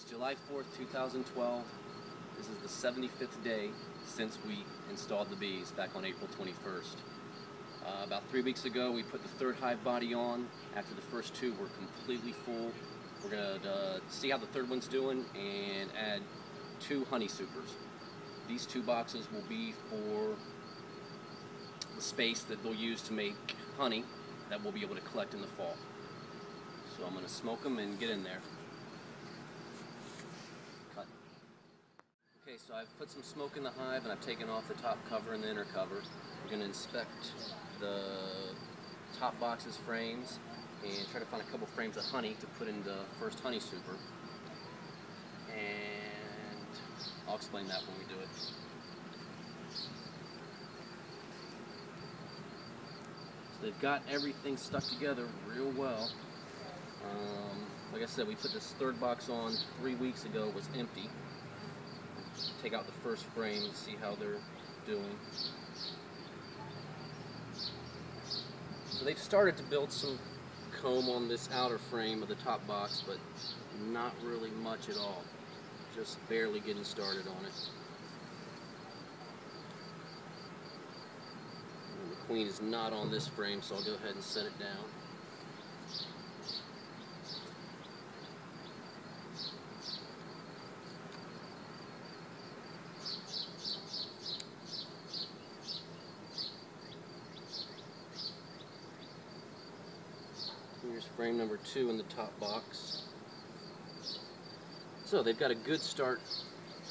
July 4th, 2012. This is the 75th day since we installed the bees back on April 21st. About 3 weeks ago, we put the third hive body on. After the first two were completely full, we're going to see how the third one's doing and add 2 honey supers. These 2 boxes will be for the space that they'll use to make honey that we'll be able to collect in the fall. So I'm going to smoke them and get in there. Cut. Okay, so I've put some smoke in the hive and I've taken off the top cover and the inner cover. We're going to inspect the top box's frames and try to find a couple frames of honey to put in the first honey super. And I'll explain that when we do it. So they've got everything stuck together real well. Like I said, we put this third box on 3 weeks ago. It was empty. Take out the first frame and see how they're doing. So they've started to build some comb on this outer frame of the top box, but not really much at all. Just barely getting started on it. And the queen is not on this frame, so I'll go ahead and set it down. Here's frame number 2 in the top box. So they've got a good start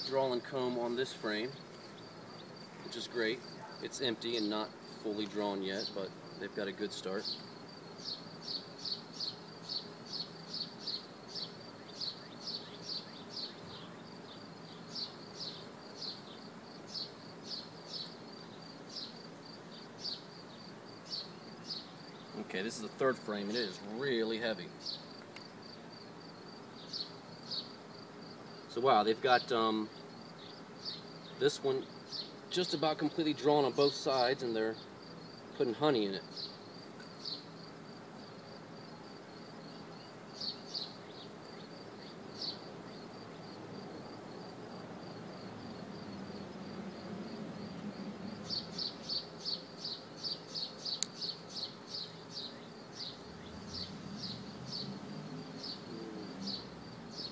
drawing comb on this frame, which is great. It's empty and not fully drawn yet, but they've got a good start. Okay, this is the third frame, and it is really heavy. So wow, they've got this one just about completely drawn on both sides, and they're putting honey in it.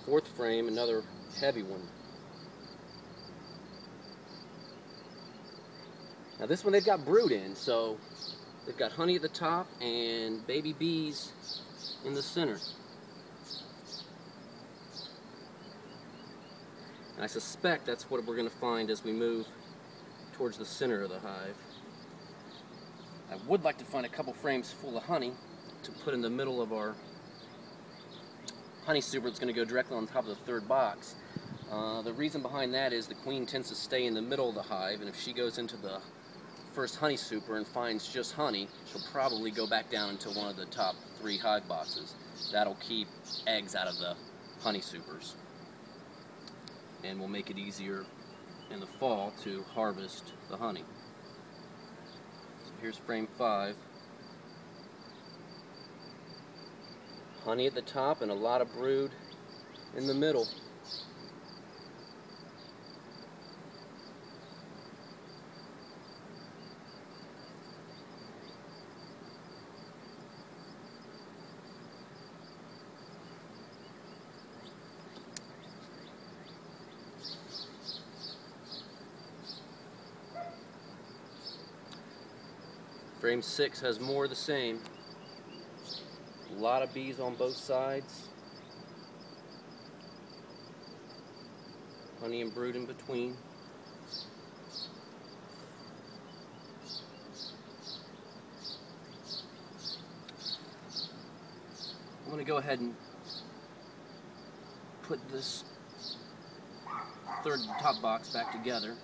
Fourth frame, another heavy one. Now this one they've got brood in, so they've got honey at the top and baby bees in the center. And I suspect that's what we're going to find as we move towards the center of the hive. I would like to find a couple frames full of honey to put in the middle of our honey super. That's going to go directly on top of the third box. The reason behind that is the queen tends to stay in the middle of the hive, and if she goes into the first honey super and finds just honey, she'll probably go back down into one of the top 3 hive boxes. That'll keep eggs out of the honey supers and will make it easier in the fall to harvest the honey. So here's frame 5. Honey at the top and a lot of brood in the middle. Frame 6 has more of the same. A lot of bees on both sides. Honey and brood in between. I'm going to go ahead and put this third top box back together.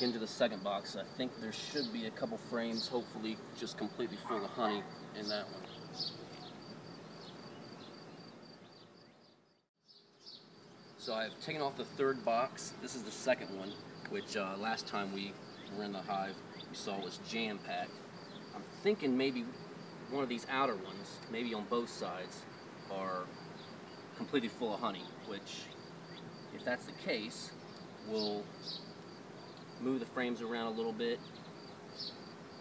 Into the second box. I think there should be a couple frames, hopefully just completely full of honey in that one. So I've taken off the third box. This is the second one, which last time we were in the hive we saw was jam-packed. I'm thinking maybe one of these outer ones, maybe on both sides, are completely full of honey, which, if that's the case, we'll move the frames around a little bit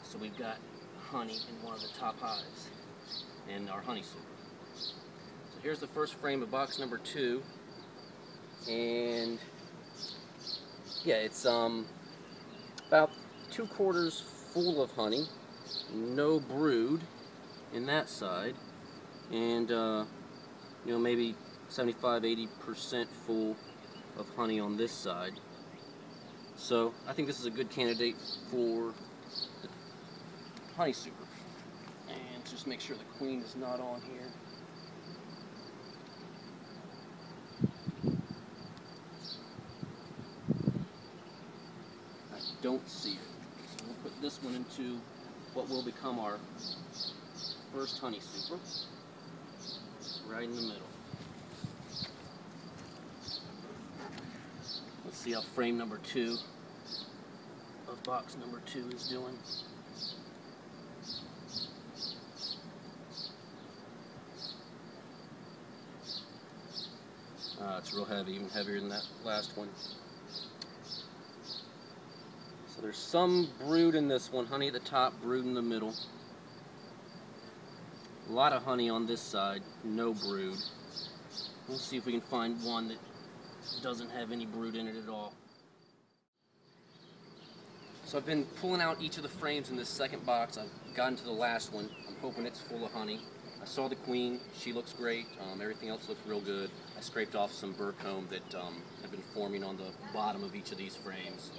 so we've got honey in one of the top hives in our honey super. So here's the first frame of box number 2, and yeah, it's about 2/4 full of honey, no brood in that side, and you know, maybe 75–80% full of honey on this side. So I think this is a good candidate for the honey super. And just make sure the queen is not on here. I don't see it. So we'll put this one into what will become our first honey super, right in the middle. Let's see how frame number 2 of box number 2 is doing. It's real heavy, even heavier than that last one. So there's some brood in this one, honey at the top, brood in the middle. A lot of honey on this side, no brood. We'll see if we can find one that doesn't have any brood in it at all. So I've been pulling out each of the frames in this second box. I've gotten to the last one. I'm hoping it's full of honey. I saw the queen. She looks great. Everything else looks real good. I scraped off some burr comb that have been forming on the bottom of each of these frames.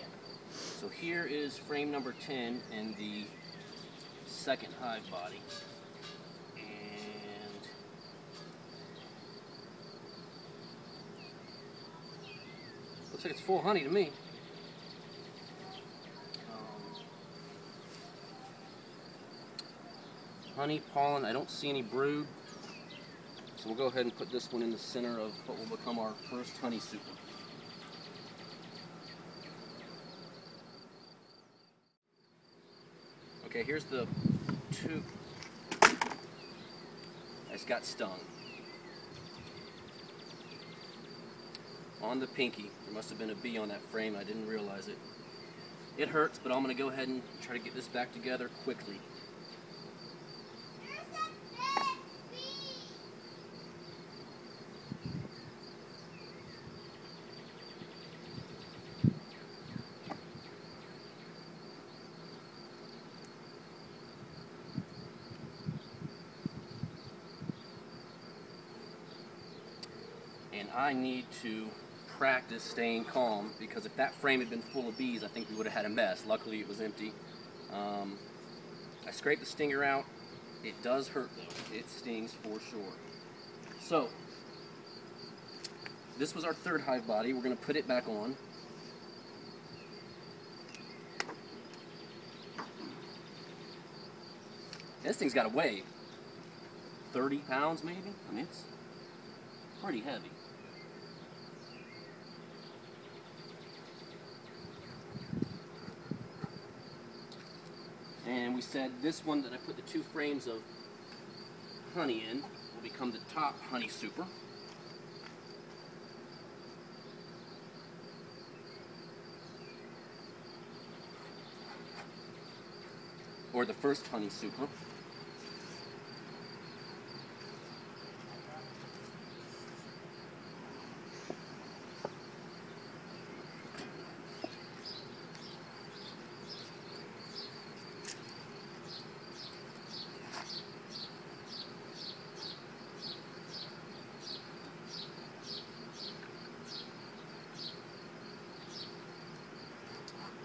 So here is frame number 10 in the second hive body. And looks like it's full of honey to me. Honey, pollen, I don't see any brood. So we'll go ahead and put this one in the center of what will become our first honey super. Okay, here's the 2. I just got stung. On the pinky. There must have been a bee on that frame. I didn't realize it. It hurts, but I'm going to go ahead and try to get this back together quickly. And I need to practice staying calm, because if that frame had been full of bees, I think we would have had a mess. Luckily it was empty. I scraped the stinger out. It does hurt though. It stings for sure. So, this was our third hive body. We're going to put it back on. This thing's got to weigh 30 pounds maybe? I mean, it's pretty heavy. And we said this one that I put the 2 frames of honey in will become the top honey super. Or the first honey super.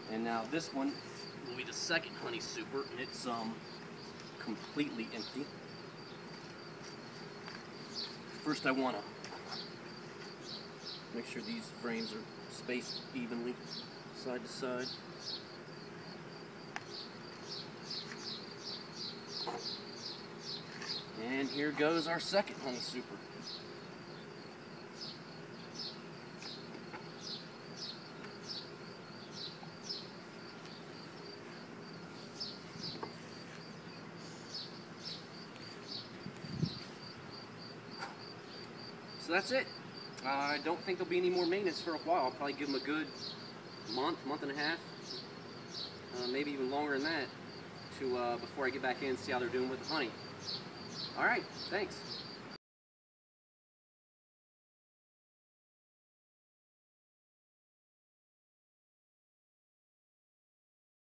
And now this one will be the second honey super, and it's completely empty. First I want to make sure these frames are spaced evenly, side to side. And here goes our second honey super. So that's it. I don't think there'll be any more maintenance for a while. I'll probably give them a good month and a half, maybe even longer than that, to before I get back in and see how they're doing with the honey. All right, thanks.